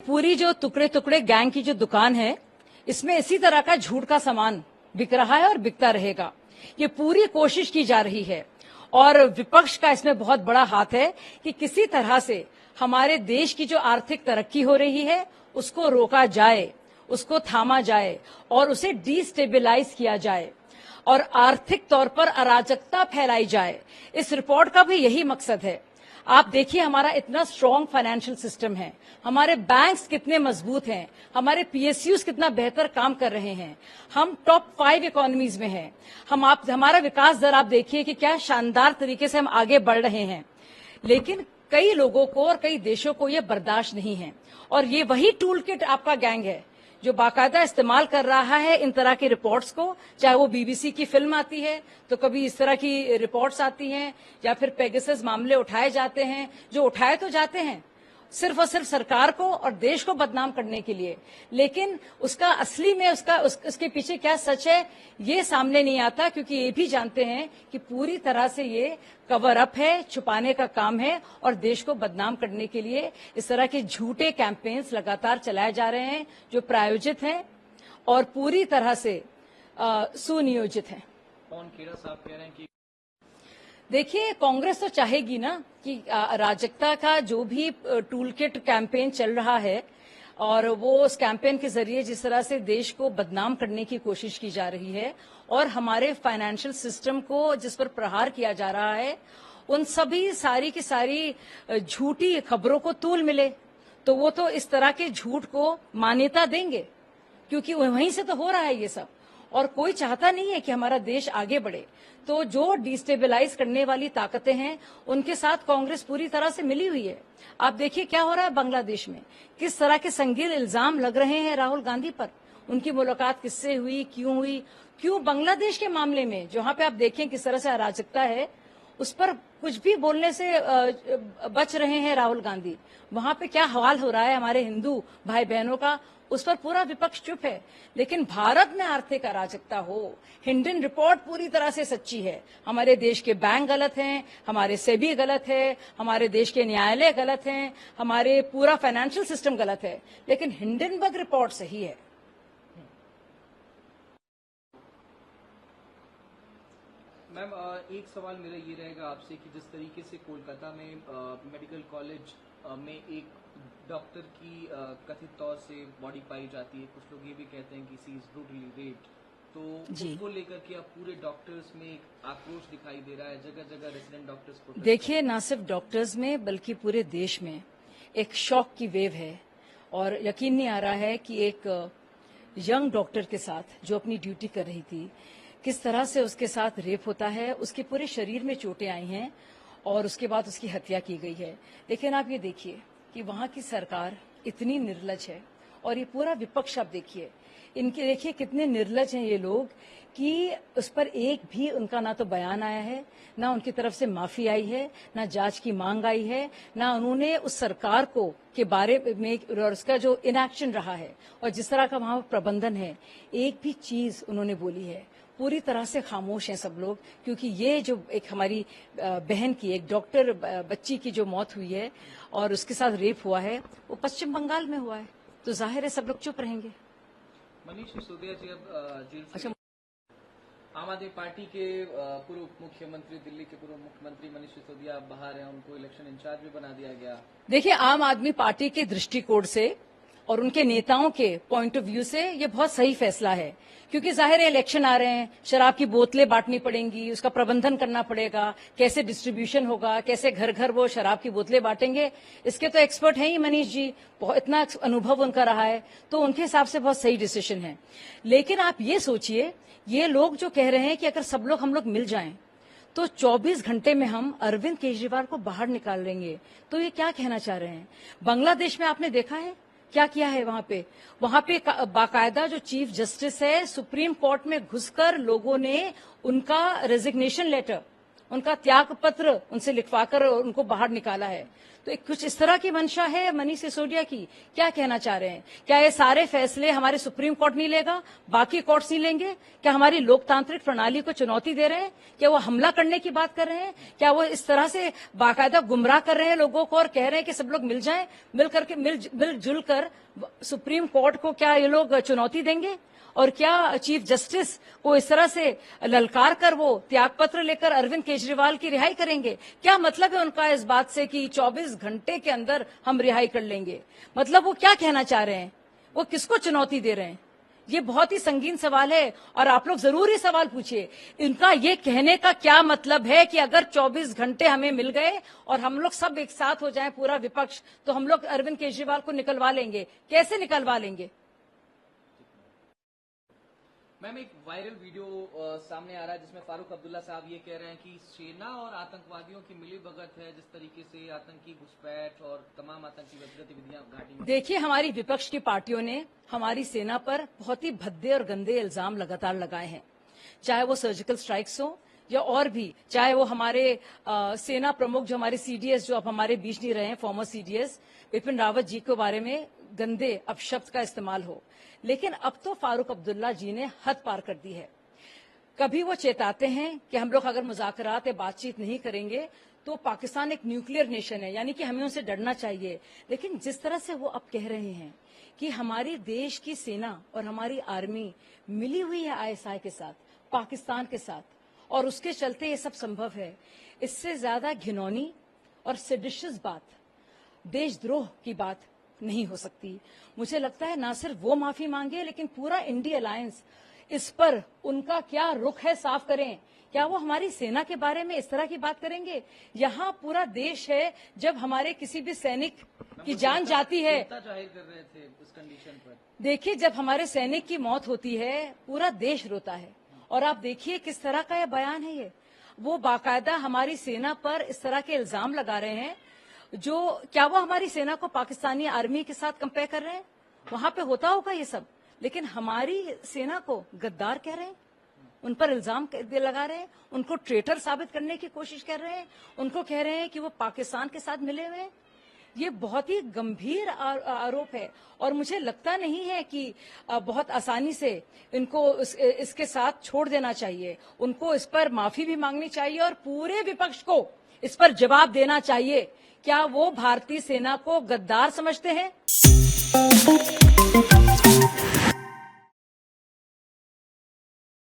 पूरी जो टुकड़े टुकड़े गैंग की जो दुकान है, इसमें इसी तरह का झूठ का सामान बिक रहा है और बिकता रहेगा। ये पूरी कोशिश की जा रही है और विपक्ष का इसमें बहुत बड़ा हाथ है कि किसी तरह से हमारे देश की जो आर्थिक तरक्की हो रही है उसको रोका जाए, उसको थामा जाए और उसे डिस्टेबलाइज किया जाए और आर्थिक तौर पर अराजकता फैलाई जाए। इस रिपोर्ट का भी यही मकसद है। आप देखिए, हमारा इतना स्ट्रांग फाइनेंशियल सिस्टम है, हमारे बैंक्स कितने मजबूत हैं, हमारे पीएसयूज कितना बेहतर काम कर रहे हैं, हम टॉप 5 इकोनॉमीज में हैं। हमारा विकास दर आप देखिए कि क्या शानदार तरीके से हम आगे बढ़ रहे हैं। लेकिन कई लोगों को और कई देशों को ये बर्दाश्त नहीं है और ये वही टूल किट आपका गैंग है जो बाकायदा इस्तेमाल कर रहा है इन तरह की रिपोर्ट्स को। चाहे वो बीबीसी की फिल्म आती है तो कभी इस तरह की रिपोर्ट्स आती हैं या फिर पेगासस मामले उठाए जाते हैं, जो उठाए तो जाते हैं सिर्फ और सिर्फ सरकार को और देश को बदनाम करने के लिए, लेकिन उसका असली में उसके पीछे क्या सच है ये सामने नहीं आता, क्योंकि ये भी जानते हैं कि पूरी तरह से ये कवर अप है, छुपाने का काम है और देश को बदनाम करने के लिए इस तरह के झूठे कैंपेन्स लगातार चलाए जा रहे हैं जो प्रायोजित हैं और पूरी तरह से सुनियोजित हैं। पवन खेड़ा साहब कह रहे हैं कि देखिए, कांग्रेस तो चाहेगी ना कि अराजकता का जो भी टूल किट कैंपेन चल रहा है और वो उस कैंपेन के जरिए जिस तरह से देश को बदनाम करने की कोशिश की जा रही है और हमारे फाइनेंशियल सिस्टम को जिस पर प्रहार किया जा रहा है, उन सभी सारी की सारी झूठी खबरों को तूल मिले तो वो तो इस तरह के झूठ को मान्यता देंगे, क्योंकि वहीं से तो हो रहा है ये सब और कोई चाहता नहीं है कि हमारा देश आगे बढ़े। तो जो डिस्टेबलाइज करने वाली ताकतें हैं उनके साथ कांग्रेस पूरी तरह से मिली हुई है। आप देखिए क्या हो रहा है बांग्लादेश में, किस तरह के संगीन इल्जाम लग रहे हैं राहुल गांधी पर। उनकी मुलाकात किससे हुई, क्यों बांग्लादेश के मामले में जहां पे आप देखें किस तरह से अराजकता है उस पर कुछ भी बोलने से बच रहे हैं राहुल गांधी। वहां पे क्या हाल हो रहा है हमारे हिंदू भाई बहनों का, उस पर पूरा विपक्ष चुप है। लेकिन भारत में आर्थिक अराजकता हो, हिंडन रिपोर्ट पूरी तरह से सच्ची है। हमारे देश के बैंक गलत हैं, हमारे सेबी गलत है, हमारे देश के न्यायालय गलत हैं, हमारे पूरा फाइनेंशियल सिस्टम गलत है, लेकिन हिंडनबर्ग रिपोर्ट सही है। मैम, एक सवाल मेरा ये रहेगा आपसे कि जिस तरीके से कोलकाता में मेडिकल कॉलेज में एक डॉक्टर की कथित तौर से बॉडी पाई जाती है, कुछ लोग ये भी कहते हैं कि शी इज ब्रूटली रेप्ड, तो उसको लेकर के अब पूरे डॉक्टर्स में एक आक्रोश दिखाई दे रहा है, जगह जगह रेसिडेंट डॉक्टर्स को। देखिए, न सिर्फ डॉक्टर्स में बल्कि पूरे देश में एक शॉक की वेव है और यकीन नहीं आ रहा है कि एक यंग डॉक्टर के साथ जो अपनी ड्यूटी कर रही थी किस तरह से उसके साथ रेप होता है, उसके पूरे शरीर में चोटें आई हैं और उसके बाद उसकी हत्या की गई है। लेकिन आप ये देखिए कि वहां की सरकार इतनी निर्लज है और ये पूरा विपक्ष आप देखिए, इनके देखिए कितने निर्लज हैं ये लोग कि उस पर एक भी उनका ना तो बयान आया है, ना उनकी तरफ से माफी आई है, ना जांच की मांग आई है, ना उन्होंने उस सरकार को के बारे में और उसका जो इनएक्शन रहा है और जिस तरह का वहां प्रबंधन है, एक भी चीज उन्होंने बोली है। पूरी तरह से खामोश हैं सब लोग, क्योंकि ये जो एक हमारी बहन की, एक डॉक्टर बच्ची की जो मौत हुई है और उसके साथ रेप हुआ है वो पश्चिम बंगाल में हुआ है, तो जाहिर है सब लोग चुप रहेंगे। मनीष सिसोदिया जी अब जेल से आम आदमी पार्टी के पूर्व मुख्यमंत्री, दिल्ली के पूर्व मुख्यमंत्री मनीष सिसोदिया बाहर हैं, उनको इलेक्शन इंचार्ज भी बना दिया गया। देखिए, आम आदमी पार्टी के दृष्टिकोण से और उनके नेताओं के पॉइंट ऑफ व्यू से ये बहुत सही फैसला है, क्योंकि जाहिर है इलेक्शन आ रहे हैं, शराब की बोतलें बांटनी पड़ेंगी, उसका प्रबंधन करना पड़ेगा, कैसे डिस्ट्रीब्यूशन होगा, कैसे घर घर वो शराब की बोतलें बांटेंगे, इसके तो एक्सपर्ट हैं ही मनीष जी, बहुत इतना अनुभव उनका रहा है, तो उनके हिसाब से बहुत सही डिसीजन है। लेकिन आप ये सोचिए, ये लोग जो कह रहे हैं कि अगर सब लोग हम लोग मिल जाएं तो 24 घंटे में हम अरविंद केजरीवाल को बाहर निकाल लेंगे, तो ये क्या कहना चाह रहे हैं? बांग्लादेश में आपने देखा है क्या किया है वहां पे बाकायदा जो चीफ जस्टिस है, सुप्रीम कोर्ट में घुसकर लोगों ने उनका रेजिग्नेशन लेटर, उनका त्याग पत्र उनसे लिखवाकर उनको बाहर निकाला है। तो कुछ इस तरह की मंशा है मनीष सिसोदिया की। क्या कहना चाह रहे हैं? क्या ये सारे फैसले हमारे सुप्रीम कोर्ट नहीं लेगा, बाकी कोर्ट्स नहीं लेंगे? क्या हमारी लोकतांत्रिक प्रणाली को चुनौती दे रहे हैं? क्या वो हमला करने की बात कर रहे हैं? क्या वो इस तरह से बाकायदा गुमराह कर रहे हैं लोगों को और कह रहे हैं कि सब लोग मिल जाएं, मिलजुल कर सुप्रीम कोर्ट को क्या ये लोग चुनौती देंगे? और क्या चीफ जस्टिस को इस तरह से ललकार कर वो त्यागपत्र लेकर अरविंद केजरीवाल की रिहाई करेंगे? क्या मतलब है उनका इस बात से कि 24 घंटे के अंदर हम रिहाई कर लेंगे? मतलब वो क्या कहना चाह रहे हैं? वो किसको चुनौती दे रहे हैं? ये बहुत ही संगीन सवाल है और आप लोग जरूर ये सवाल पूछिए, इनका ये कहने का क्या मतलब है कि अगर 24 घंटे हमें मिल गए और हम लोग सब एक साथ हो जाएं, पूरा विपक्ष, तो हम लोग अरविंद केजरीवाल को निकलवा लेंगे? कैसे निकलवा लेंगे? मैम, एक वायरल वीडियो सामने आ रहा है जिसमें फारूक अब्दुल्ला साहब ये कह रहे हैं कि सेना और आतंकवादियों की मिलीभगत है, जिस तरीके से आतंकी घुसपैठ और तमाम आतंकी गतिविधियां घाटी में। देखिए, हमारी विपक्ष की पार्टियों ने हमारी सेना पर बहुत ही भद्दे और गंदे इल्जाम लगातार लगाए हैं, चाहे वो सर्जिकल स्ट्राइक्स हो या और भी, चाहे वो हमारे सेना प्रमुख जो हमारे सीडीएस जो अब हमारे बीच नहीं रहे हैं, फॉर्मर सीडीएस बिपिन रावत जी के बारे में गंदे अपशब्द का इस्तेमाल हो। लेकिन अब तो फारूक अब्दुल्ला जी ने हद पार कर दी है। कभी वो चेताते हैं कि हम लोग अगर मुज़ाकरात या बातचीत नहीं करेंगे तो पाकिस्तान एक न्यूक्लियर नेशन है, यानी कि हमें उनसे डरना चाहिए। लेकिन जिस तरह से वो अब कह रहे हैं कि हमारी देश की सेना और हमारी आर्मी मिली हुई है आईएसआई के साथ, पाकिस्तान के साथ, और उसके चलते ये सब संभव है, इससे ज्यादा घिनौनी और सेडिशियस बात, देशद्रोह की बात नहीं हो सकती। मुझे लगता है ना सिर्फ वो माफी मांगे, लेकिन पूरा इंडिया अलायंस इस पर उनका क्या रुख है साफ करें। क्या वो हमारी सेना के बारे में इस तरह की बात करेंगे? यहाँ पूरा देश है, जब हमारे किसी भी सैनिक की जान जाती है, जाहिर कर रहे थे इस कंडीशन पर। देखिए, जब हमारे सैनिक की मौत होती है पूरा देश रोता है। और आप देखिए किस तरह का यह बयान है, ये वो बाकायदा हमारी सेना पर इस तरह के इल्जाम लगा रहे हैं, जो क्या वो हमारी सेना को पाकिस्तानी आर्मी के साथ कंपेयर कर रहे हैं? वहां पे होता होगा ये सब, लेकिन हमारी सेना को गद्दार कह रहे हैं, उन पर इल्जाम लगा रहे हैं, उनको ट्रेटर साबित करने की कोशिश कर रहे हैं, उनको कह रहे हैं कि वो पाकिस्तान के साथ मिले हुए हैं। ये बहुत ही गंभीर आरोप है और मुझे लगता नहीं है कि बहुत आसानी से इनको इसके साथ छोड़ देना चाहिए। उनको इस पर माफी भी मांगनी चाहिए और पूरे विपक्ष को इस पर जवाब देना चाहिए। क्या वो भारतीय सेना को गद्दार समझते हैं?